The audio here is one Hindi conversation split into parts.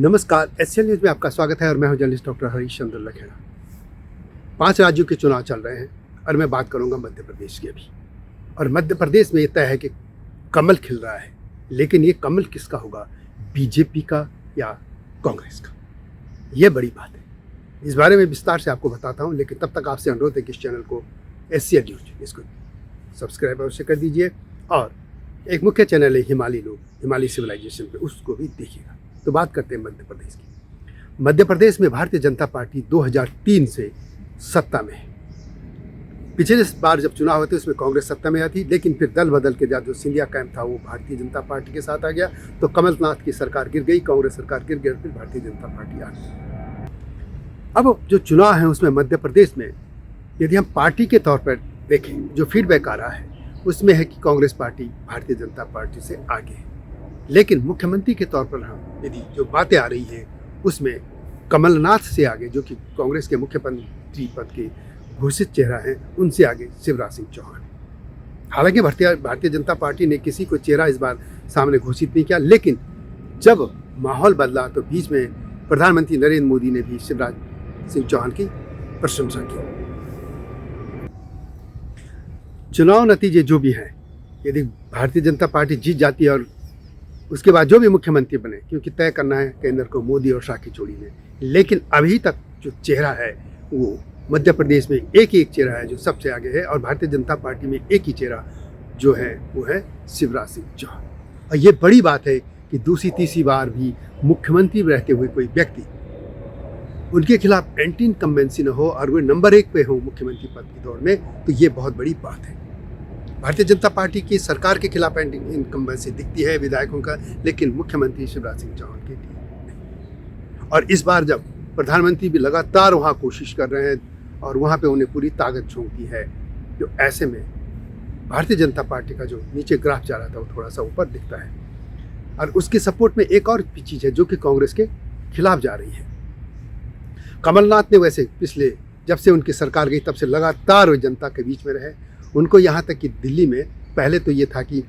नमस्कार, एसएल न्यूज़ में आपका स्वागत है और मैं हूं जर्नलिस्ट डॉक्टर हरीश चंद्र लखेड़ा। 5 राज्यों के चुनाव चल रहे हैं और मैं बात करूंगा मध्य प्रदेश की अभी। और मध्य प्रदेश में ये तय है कि कमल खिल रहा है, लेकिन ये कमल किसका होगा, बीजेपी का या कांग्रेस का? ये बड़ी बात है। इस बारे में विस्तार से आपको बताता हूँ, लेकिन तब तक आपसे अनुरोध है कि इस चैनल को एसएल न्यूज़ इसको सब्सक्राइब अवश्य कर दीजिए और एक मुख्य चैनल है हिमालय सिविलाइजेशन पे, उसको भी देखिएगा। तो बात करते हैं मध्य प्रदेश की। मध्य प्रदेश में भारतीय जनता पार्टी 2003 से सत्ता में है। पिछले बार जब चुनाव हुए थे उसमें कांग्रेस सत्ता में आई थी, लेकिन फिर दल बदल के जो सिंधिया कैंप था वो भारतीय जनता पार्टी के साथ आ गया, तो कमलनाथ की सरकार गिर गई, कांग्रेस सरकार गिर गई, फिर भारतीय जनता पार्टी आ गई। अब जो चुनाव है उसमें मध्य प्रदेश में यदि हम पार्टी के तौर पर देखें, जो फीडबैक आ रहा है उसमें है कि कांग्रेस पार्टी भारतीय जनता पार्टी से आगे है। लेकिन मुख्यमंत्री के तौर पर हम यदि जो बातें आ रही हैं उसमें कमलनाथ से आगे, जो कि कांग्रेस के मुख्यमंत्री पद के घोषित चेहरा हैं, उनसे आगे शिवराज सिंह चौहान। हालांकि भारतीय जनता पार्टी ने किसी को चेहरा इस बार सामने घोषित नहीं किया, लेकिन जब माहौल बदला तो बीच में प्रधानमंत्री नरेंद्र मोदी ने भी शिवराज सिंह चौहान की प्रशंसा की। चुनाव नतीजे जो भी हैं, यदि भारतीय जनता पार्टी जीत जाती है और उसके बाद जो भी मुख्यमंत्री बने, क्योंकि तय करना है केंद्र को मोदी और शाह की जोड़ी में, लेकिन अभी तक जो चेहरा है वो मध्य प्रदेश में एक ही एक चेहरा है जो सबसे आगे है, और भारतीय जनता पार्टी में एक ही चेहरा जो है वो है शिवराज सिंह चौहान। और ये बड़ी बात है कि दूसरी तीसरी बार भी मुख्यमंत्री रहते हुए कोई व्यक्ति उनके खिलाफ एंटी इनकम्बेंसी न हो और वे नंबर 1 पे हो मुख्यमंत्री पद की दौड़ में, तो ये बहुत बड़ी बात है। भारतीय जनता पार्टी की सरकार के खिलाफ एंटी इनकम्बेंसी दिखती है विधायकों का, लेकिन मुख्यमंत्री शिवराज सिंह चौहान के लिए नहीं। और इस बार जब प्रधानमंत्री भी लगातार वहाँ कोशिश कर रहे हैं और वहाँ पे उन्हें पूरी ताकत झोंक दी है, जो ऐसे में भारतीय जनता पार्टी का जो नीचे ग्राफ जा रहा था वो थोड़ा सा ऊपर दिखता है। और उसके सपोर्ट में एक और चीज़ है जो कि कांग्रेस के खिलाफ जा रही है। कमलनाथ ने वैसे पिछले जब से उनकी सरकार गई तब से लगातार वो जनता के बीच में रहे। उनको यहाँ तक कि दिल्ली में पहले तो ये था कि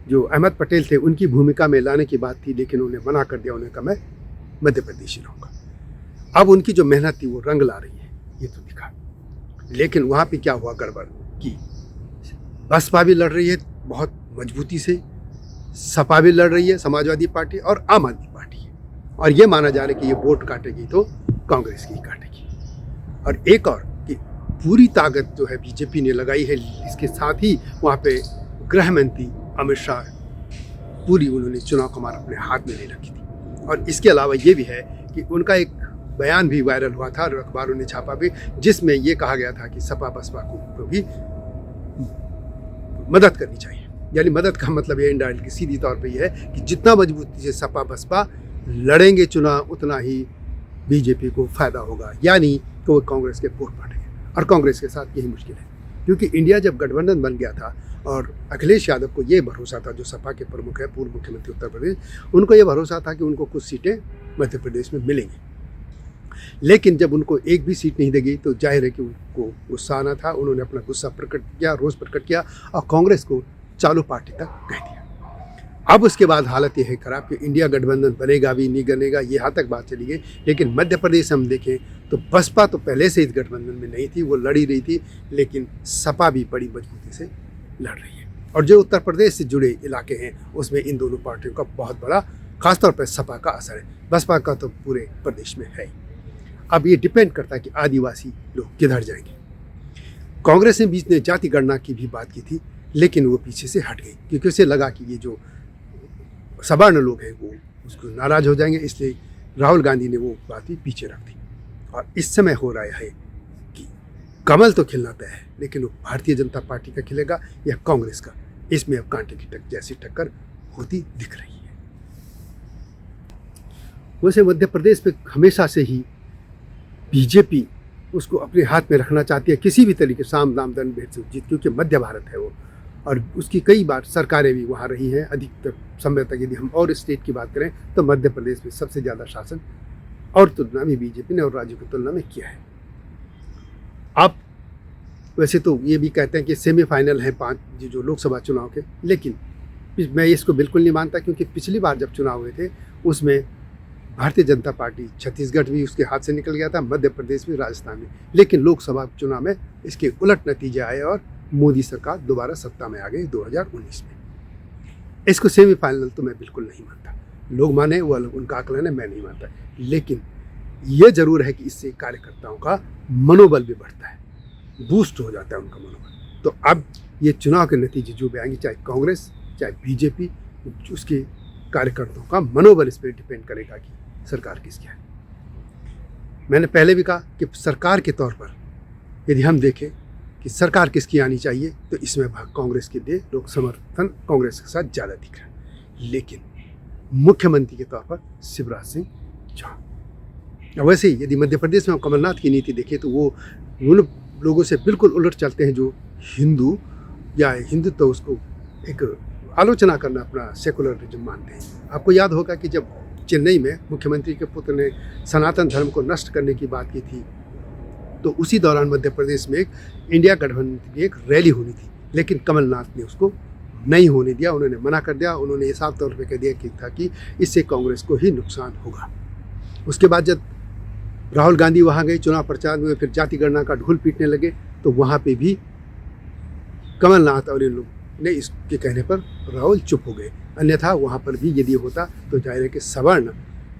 जो अहमद पटेल थे उनकी भूमिका में लाने की बात थी, लेकिन उन्हें मना कर दिया। उन्हें कहा मैं मध्य प्रदेश ही रहूँगा। अब उनकी जो मेहनत थी वो रंग ला रही है, ये तो दिखा। लेकिन वहाँ पे क्या हुआ गड़बड़ कि बसपा भी लड़ रही है बहुत मजबूती से, सपा भी लड़ रही है, समाजवादी पार्टी और आम आदमी पार्टी है, और ये माना जा रहा है कि ये वोट काटेगी तो कांग्रेस की काटेगी। और एक और कि पूरी ताकत जो है बीजेपी ने लगाई है, इसके साथ ही वहाँ पे गृह मंत्री अमित शाह पूरी उन्होंने चुनाव कमान अपने हाथ में ले रखी थी। और इसके अलावा ये भी है कि उनका एक बयान भी वायरल हुआ था और अखबारों ने छापा भी, जिसमें ये कहा गया था कि सपा बसपा को भी मदद करनी चाहिए। यानी मदद का मतलब ये इनडायरेक्टली सीधी तौर पे ये है कि जितना मजबूती से सपा बसपा लड़ेंगे चुनाव उतना ही बीजेपी को फायदा होगा, यानी तो वो कांग्रेस के वोट बांटेंगे। और कांग्रेस के साथ यही मुश्किल है, क्योंकि इंडिया जब गठबंधन बन गया था और अखिलेश यादव को ये भरोसा था, जो सपा के प्रमुख है, पूर्व मुख्यमंत्री उत्तर प्रदेश, उनको ये भरोसा था कि उनको कुछ सीटें मध्य प्रदेश में मिलेंगी। लेकिन जब उनको एक भी सीट नहीं देगी तो जाहिर है कि उनको गुस्सा आना था। उन्होंने अपना गुस्सा प्रकट किया, रोष प्रकट किया और कांग्रेस को चालू पार्टी तक कह दिया। अब उसके बाद हालत ये है खराब कि इंडिया गठबंधन बनेगा भी नहीं बनेगा, ये यहाँ तक बात चली गई। लेकिन मध्य प्रदेश हम देखें तो बसपा तो पहले से इस गठबंधन में नहीं थी, वो लड़ी रही थी, लेकिन सपा भी बड़ी मजबूती से लड़ रही है। और जो उत्तर प्रदेश से जुड़े इलाके हैं उसमें इन दोनों पार्टियों का बहुत बड़ा, खासतौर पर सपा का असर है, बसपा का तो पूरे प्रदेश में है। अब ये डिपेंड करता है कि आदिवासी लोग किधर जाएंगे। कांग्रेस ने बीच में जाति गणना की भी बात की थी, लेकिन वो पीछे से हट गई, क्योंकि उसे लगा कि ये जो सवर्ण लोग हैं वो उसको नाराज हो जाएंगे, इसलिए राहुल गांधी ने वो बात ही पीछे रख दी। और इस समय हो रहा है कि कमल तो खिलना तय है, लेकिन वो भारतीय जनता पार्टी का खिलेगा या कांग्रेस का, इसमें अब कांटे की जैसी टक्कर होती दिख रही है। वैसे मध्य प्रदेश में हमेशा से ही बीजेपी उसको अपने हाथ में रखना चाहती है, किसी भी तरीके साम दाम दंड भेद से जीत, क्योंकि मध्य भारत है वो, और उसकी कई बार सरकारें भी वहाँ रही हैं। अधिकतर समय तक यदि हम और स्टेट की बात करें तो मध्य प्रदेश में सबसे ज़्यादा शासन और तुलना में बीजेपी ने और राज्यों की तुलना में किया है। अब वैसे तो ये भी कहते हैं कि सेमीफाइनल है 5 जो लोकसभा चुनाव के, लेकिन मैं इसको बिल्कुल नहीं मानता, क्योंकि पिछली बार जब चुनाव हुए थे उसमें भारतीय जनता पार्टी छत्तीसगढ़ भी उसके हाथ से निकल गया था, मध्य प्रदेश भी, राजस्थान भी, लेकिन लोकसभा चुनाव में इसके उलट नतीजे आए और मोदी सरकार दोबारा सत्ता में आ गई 2019 में। इसको सेमीफाइनल तो मैं बिल्कुल नहीं मानता, लोग माने वो उनका आकलन है, मैं नहीं मानता, लेकिन ये जरूर है कि इससे कार्यकर्ताओं का मनोबल भी बढ़ता है, बूस्ट हो जाता है उनका मनोबल। तो अब ये चुनाव के नतीजे जो भी आएंगे, चाहे कांग्रेस चाहे बीजेपी, उसके कार्यकर्ताओं का मनोबल इस पर डिपेंड करेगा कि सरकार किसकी है। मैंने पहले भी कहा कि सरकार के तौर पर यदि हम देखें कि सरकार किसकी आनी चाहिए, तो इसमें भाग कांग्रेस के लिए लोक समर्थन कांग्रेस के साथ ज़्यादा दिख रहा है, लेकिन मुख्यमंत्री के तौर पर शिवराज सिंह चौहान। वैसे ही यदि मध्य प्रदेश में कमलनाथ की नीति देखें तो वो उन लोगों से बिल्कुल उलट चलते हैं जो हिंदू या हिंदुत्व तो उसको एक आलोचना करना अपना सेकुलरिज्म मानते हैं। आपको याद होगा कि जब चेन्नई में मुख्यमंत्री के पुत्र ने सनातन धर्म को नष्ट करने की बात की थी, तो उसी दौरान मध्य प्रदेश में एक इंडिया गठबंधन की एक रैली होनी थी, लेकिन कमलनाथ ने उसको नहीं होने दिया, उन्होंने मना कर दिया। उन्होंने ये साफ तौर पे कह दिया कि था कि इससे कांग्रेस को ही नुकसान होगा। उसके बाद जब राहुल गांधी वहाँ गए चुनाव प्रचार में, फिर जाति गणना का ढोल पीटने लगे, तो वहाँ पे भी कमलनाथ और इन लोग ने इसके कहने पर राहुल चुप हो गए। अन्यथा वहाँ पर भी यदि होता तो जाहिर है कि सवर्ण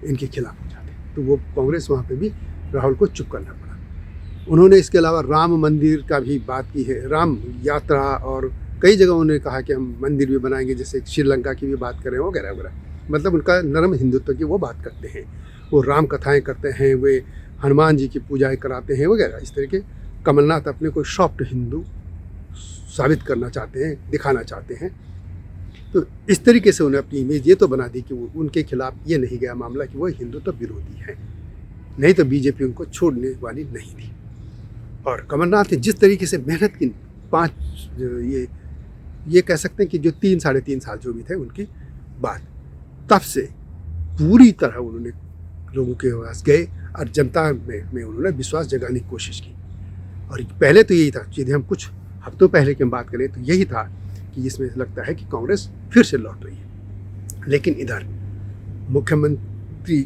इनके खिलाफ हो जाते, तो वो कांग्रेस वहाँ पे भी राहुल को चुप करना पड़ा। उन्होंने इसके अलावा राम मंदिर का भी बात की है, राम यात्रा, और कई जगह उन्होंने कहा कि हम मंदिर भी बनाएंगे, जैसे श्रीलंका की भी बात करें वगैरह वगैरह। मतलब उनका नरम हिंदुत्व की वो बात करते हैं, वो राम कथाएँ करते हैं, वे हनुमान जी की पूजाएँ कराते हैं वगैरह। इस तरह के कमलनाथ अपने को सॉफ्ट हिंदू साबित करना चाहते हैं, दिखाना चाहते हैं। तो इस तरीके से उन्हें अपनी इमेज ये तो बना दी कि वो उनके खिलाफ ये नहीं गया मामला कि वो हिंदुत्व विरोधी है, नहीं तो बीजेपी उनको छोड़ने वाली नहीं थी। और कमलनाथ ने जिस तरीके से मेहनत की, ये कह सकते हैं कि जो 3-3.5 साल जो भी थे उनकी बात, तब से पूरी तरह उन्होंने लोगों के पास गए और जनता में उन्होंने विश्वास जगाने की कोशिश की। और पहले तो यही था, यदि हम कुछ हफ्तों पहले की हम बात करें तो यही था कि इसमें लगता है कि कांग्रेस फिर से लौट रही है। लेकिन इधर मुख्यमंत्री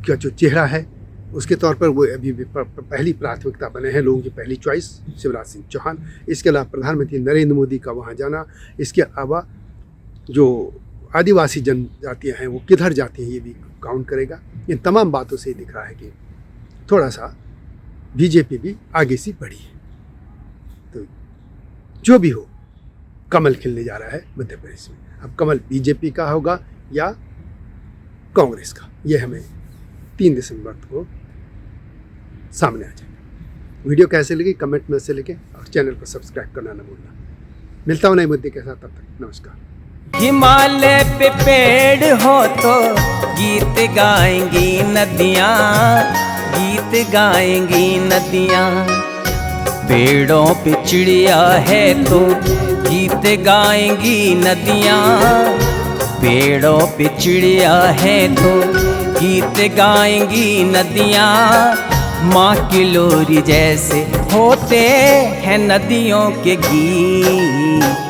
का जो चेहरा है उसके तौर पर वो अभी भी पहली प्राथमिकता बने हैं, लोगों की पहली चॉइस शिवराज सिंह चौहान। इसके अलावा प्रधानमंत्री नरेंद्र मोदी का वहाँ जाना, इसके अलावा जो आदिवासी जनजातियाँ हैं वो किधर जाती हैं ये भी काउंट करेगा। इन तमाम बातों से दिख रहा है कि थोड़ा सा बीजेपी भी आगे सी बढ़ी है। तो जो भी हो, कमल खिलने जा रहा है मध्य प्रदेश में। अब कमल बीजेपी का होगा या कांग्रेस का, ये हमें 3 दिसंबर को सामने आ जाएगा। वीडियो कैसे लगी कमेंट में से लिखें और चैनल को सब्सक्राइब करना न भूलना। मिलता हूँ नए मुद्दे के साथ, तब तक नमस्कार। हिमालय पे पेड़ हो तो गीत गाएंगी नदियाँ, गीत गाएंगी नदियाँ। पेड़ों पे चिड़िया है तो गीत गाएंगी नदियाँ, पेड़ों पे चिड़िया है तो गीत गाएंगी नदियाँ। माँ की लोरी जैसे होते हैं नदियों के गीत।